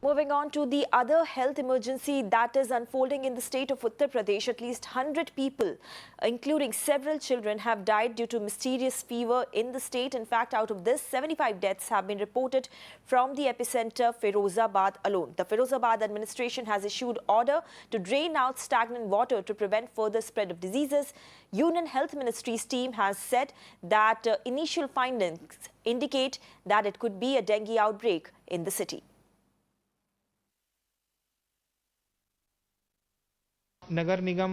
Moving on to the other health emergency that is unfolding in the state of Uttar Pradesh, at least 100 people, including several children, have died due to mysterious fever in the state. In fact, out of this, 75 deaths have been reported from the epicenter Firozabad alone. The Firozabad administration has issued order to drain out stagnant water to prevent further spread of diseases. Union Health Ministry's team has said that initial findings indicate that it could be a dengue outbreak in the city. नगर निगम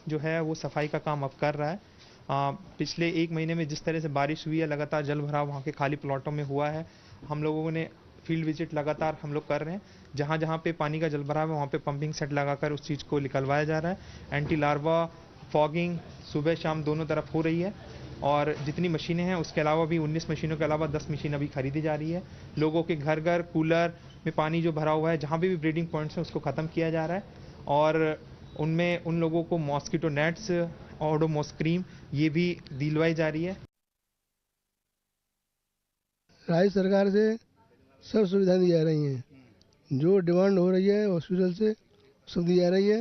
जो है वो सफाई का काम अब कर रहा है। पिछले एक महीने में जिस तरह से बारिश हुई है, लगातार जल भराव वहाँ के खाली प्लॉटों में हुआ है। हम लोगों ने फील्ड विजिट लगातार हम लोग कर रहे हैं। जहाँ जहाँ पे पानी का जल भराव है वहाँ पे पंपिंग सेट लगाकर उस चीज़ को निकलवाया जा रहा है। एंटी लार्वा फॉगिंग सुबह शाम दोनों तरफ हो रही है और जितनी मशीनें हैं उसके अलावा भी 19 मशीनों के अलावा 10 मशीन अभी खरीदी जा रही है। लोगों के घर घर कूलर में पानी जो भरा हुआ है, जहाँ भी ब्रीडिंग पॉइंट्स हैं उसको ख़त्म किया जा रहा है और उनमें उन लोगों को मॉस्किटो नेट्स, ओडोमॉस क्रीम ये भी दिलवाई जा रही है। राज्य सरकार से सब सुविधाएं दी जा रही हैं, जो डिमांड हो रही है हॉस्पिटल से सब दी जा रही है।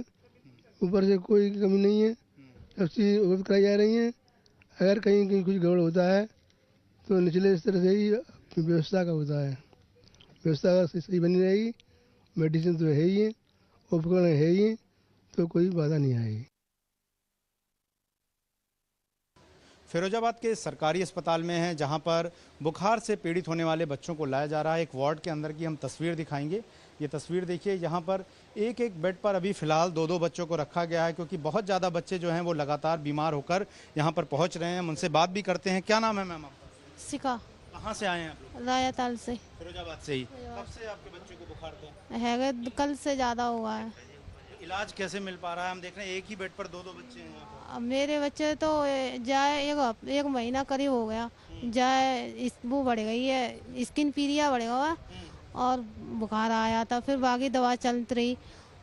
ऊपर से कोई कमी नहीं है, सब चीज़ उपलब्ध कराई जा रही हैं। अगर कहीं कहीं कुछ गड़बड़ होता है तो निचले स्तर से ही व्यवस्था का होता है। व्यवस्था सही बनी रहेगी, मेडिसिन तो है ही है, उपकरण है ही है, तो कोई बाधा नहीं आएगी। फिरोजाबाद के सरकारी अस्पताल में है, जहां पर बुखार से पीड़ित होने वाले बच्चों को लाया जा रहा है। एक वार्ड के अंदर की हम तस्वीर दिखाएंगे। ये तस्वीर देखिए, यहाँ पर एक एक बेड पर अभी फिलहाल दो बच्चों को रखा गया है, क्योंकि बहुत ज़्यादा बच्चे जो हैं वो लगातार बीमार होकर यहाँ पर पहुँच रहे हैं। हम उनसे बात भी करते हैं। क्या नाम है मैम आपका? सिका। कहाँ से आए हैं आप लोग? रायाताल से। फिरोजाबाद से ही। कब से आपके बच्चों को बुखार था? है, कल से ज़्यादा हुआ है। इलाज कैसे मिल पा रहा है? हम देख रहे हैं एक ही बेड पर दो बच्चे हैं यहाँ पर। अब मेरे बच्चे तो जाए एक महीना करीब हो गया, जाए वो बढ़ गई है, स्किन पीरिया बढ़ गया और बुखार आया था। फिर बाकी दवा चलती रही,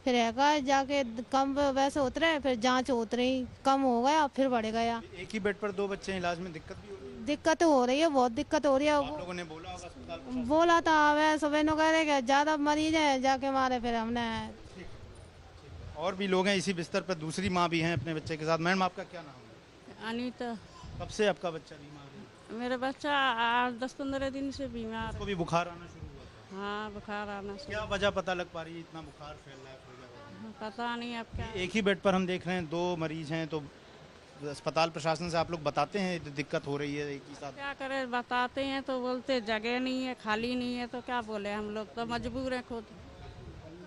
फिर जाके कम वैसे उतरे, फिर जांच उतरी, कम हो गया, फिर बढ़ गया। एक ही बेड पर दो बच्चे हैं, इलाज में दिक्कत भी हो रही है? दिक्कत हो रही है, बहुत दिक्कत हो रही है। आप लोगों ने बोला होगा अस्पताल प्रशासन? बोला था, वे सुबह नो कह रहे कि ज़्यादा मरीज है, जाके मारे, फिर हमने। और भी लोग हैं इसी बिस्तर पर, दूसरी माँ भी हैं अपने बच्चे के साथ। मैडम आपका क्या नाम है? अनीता। कब से आपका बच्चा बीमार है? मेरा बच्चा 10-15 दिन से बीमार उसको भी बुखार आना शुरू हुआ था? हाँ, बुखार आना शुरू। क्या वजह पता लग पा रही है इतना बुखार फैल रहा है फिरोजाबाद में? पता नहीं अब क्या। एक ही बेड पर हम देख रहे हैं दो मरीज हैं, तो अस्पताल प्रशासन से आप लोग बताते हैं दिक्कत हो रही है एक ही साथ? क्या करें, बताते हैं तो बोलते जगह नहीं है, खाली नहीं है, तो क्या बोले, हम लोग तो मजबूर हैं, खुद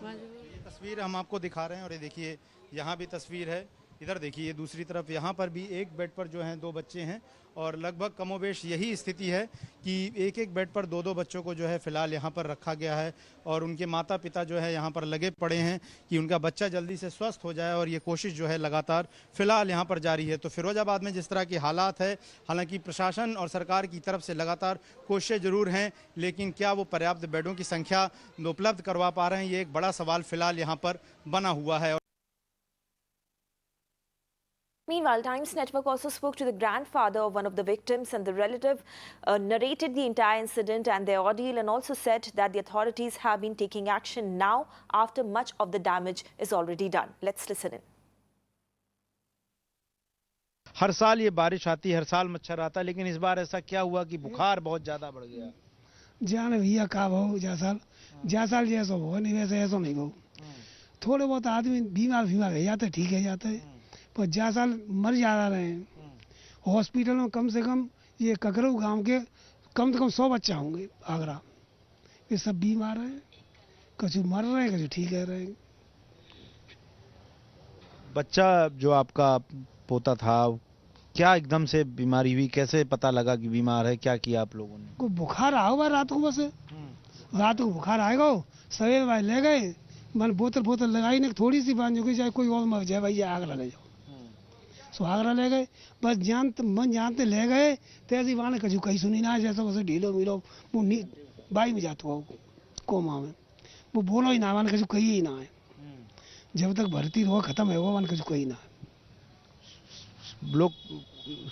मजबूर। तस्वीर हम आपको दिखा रहे हैं और ये देखिए यहाँ भी तस्वीर है, इधर देखिए दूसरी तरफ, यहाँ पर भी एक बेड पर जो हैं दो बच्चे हैं और लगभग कमोबेश यही स्थिति है कि एक एक बेड पर दो बच्चों को जो है फिलहाल यहाँ पर रखा गया है और उनके माता पिता जो है यहाँ पर लगे पड़े हैं कि उनका बच्चा जल्दी से स्वस्थ हो जाए और ये कोशिश जो है लगातार फिलहाल यहाँ पर जारी है। तो फिरोजाबाद में जिस तरह की हालात है, हालांकि प्रशासन और सरकार की तरफ से लगातार कोशिशें जरूर हैं, लेकिन क्या वो पर्याप्त बेडों की संख्या उपलब्ध करवा पा रहे हैं, ये एक बड़ा सवाल फिलहाल यहाँ पर बना हुआ है। Meanwhile, Times Network also spoke to the grandfather of one of the victims, and the relative narrated the entire incident and their ordeal, and also said that the authorities have been taking action now after much of the damage is already done. Let's listen in. हर साल ये बारिश आती है, हर साल मच्छर आता है, लेकिन इस बार ऐसा क्या हुआ कि बुखार बहुत ज्यादा बढ़ गया? जान भैया का भाव जा साल जैसा हो नहीं, वैसे ऐसा नहीं हो। थोड़े बहुत आदमी बीमार है जाते, ठीक है जाते हैं, पर जा साल मर जा रहे हैं। हॉस्पिटल में कम से कम ये ककरऊ गांव के कम से कम 100 बच्चा होंगे आगरा, ये सब बीमार हैं, कुछ मर रहे हैं, कुछ ठीक है रहे हैं। बच्चा जो आपका पोता था, क्या एकदम से बीमारी हुई, कैसे पता लगा कि बीमार है, क्या किया आप लोगों ने? को बुखार आएगा रात को, बस रात को बुखार आएगा, सवेरे भाई ले गए, मन बोतल लगाई नहीं, थोड़ी सी बांध जो चाहे कोई और मर जाए, भैया आगरा ले जाओ। सो आगरा ले गए, बस जानते ले गए, तेजी वाले कजू कहीं सुनी ना, जैसा वैसे ढीलो मिलो वो बाई में जाता हो कोमा में, वो बोलो ही ना, मान कजू कही ही ना है, जब तक भर्ती हो खत्म है वो मान कजू कही ना है। लोग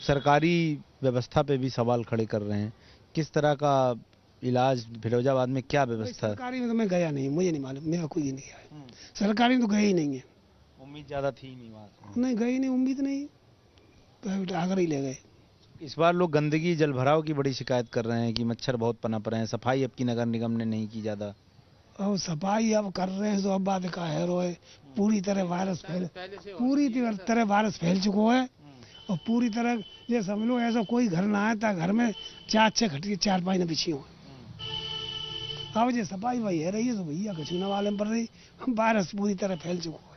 सरकारी व्यवस्था पे भी सवाल खड़े कर रहे हैं, किस तरह का इलाज फिरोजाबाद में क्या व्यवस्था है? सरकारी में तो मैं गया नहीं, मुझे नहीं मालूम, मेरा कोई नहीं गया है। सरकारी में तो गया ही नहीं है। उम्मीद ज्यादा थी नहीं वहाँ से। नहीं गई नहीं, उम्मीद नहीं, प्राइवेट आकर ही ले गए। इस बार लोग गंदगी जल भराव की बड़ी शिकायत कर रहे हैं कि मच्छर बहुत पनप रहे हैं, सफाई अब की नगर निगम ने नहीं की ज्यादा। और सफाई अब कर रहे हैं तो अब बात का है रोए, पूरी तरह वायरस फैल चुका है। और पूरी तरह ये समझ लो ऐसा कोई घर ना आया था घर में 4-6 खटिए 4-5 न बिछी हुई। अब ये सफाई वही है रही है तो भैया कछु न वाले पर रही, वायरस पूरी तरह फैल चुका है।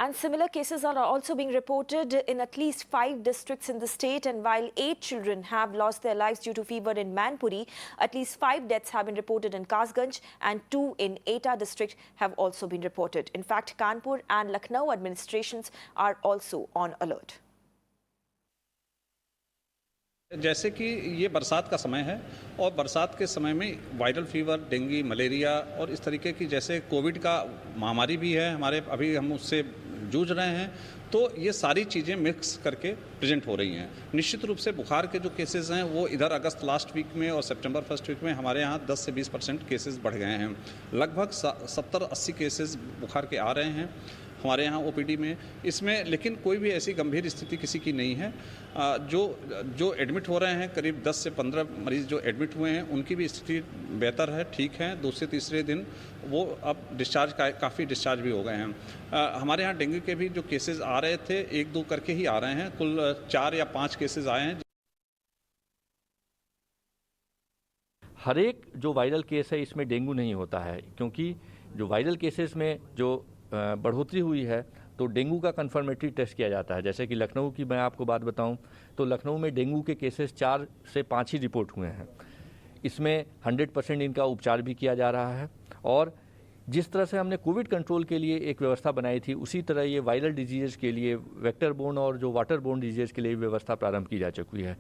And similar cases are also being reported in at least 5 districts in the state. And while 8 children have lost their lives due to fever in Manpuri, at least 5 deaths have been reported in Kasganj and 2 in Etah district have also been reported. In fact, Kanpur and Lucknow administrations are also on alert. जैसे कि ये बरसात का समय है और बरसात के समय में वायरल फीवर, डेंगू, मलेरिया और इस तरीके की जैसे कोविड का महामारी भी है हमारे, अभी हम उससे जूझ रहे हैं, तो ये सारी चीज़ें मिक्स करके प्रेजेंट हो रही हैं। निश्चित रूप से बुखार के जो केसेस हैं वो इधर अगस्त लास्ट वीक में और सितंबर फर्स्ट वीक में हमारे यहाँ 10 से 20% केसेस बढ़ गए हैं। लगभग 70-80 केसेस बुखार के आ रहे हैं हमारे यहाँ ओपीडी में। इसमें लेकिन कोई भी ऐसी गंभीर स्थिति किसी की नहीं है। जो एडमिट हो रहे हैं, करीब 10 से 15 मरीज जो एडमिट हुए हैं उनकी भी स्थिति बेहतर है, ठीक है। दूसरे तीसरे दिन वो अब डिस्चार्ज काफ़ी डिस्चार्ज भी हो गए हैं। हमारे यहाँ डेंगू के भी जो केसेस आ रहे थे 1-2 करके ही आ रहे हैं, कुल 4 या 5 केसेस आए हैं। हर एक जो वायरल केस है इसमें डेंगू नहीं होता है, क्योंकि जो वायरल केसेस में जो बढ़ोतरी हुई है तो डेंगू का कन्फर्मेटरी टेस्ट किया जाता है। जैसे कि लखनऊ की मैं आपको बात बताऊं तो लखनऊ में डेंगू के केसेस 4 से 5 ही रिपोर्ट हुए हैं। इसमें 100% इनका उपचार भी किया जा रहा है और जिस तरह से हमने कोविड कंट्रोल के लिए एक व्यवस्था बनाई थी उसी तरह ये वायरल डिजीज़ के लिए, वेक्टर बोर्न और जो वाटर बोर्न डिजीज़ के लिए व्यवस्था प्रारंभ की जा चुकी है।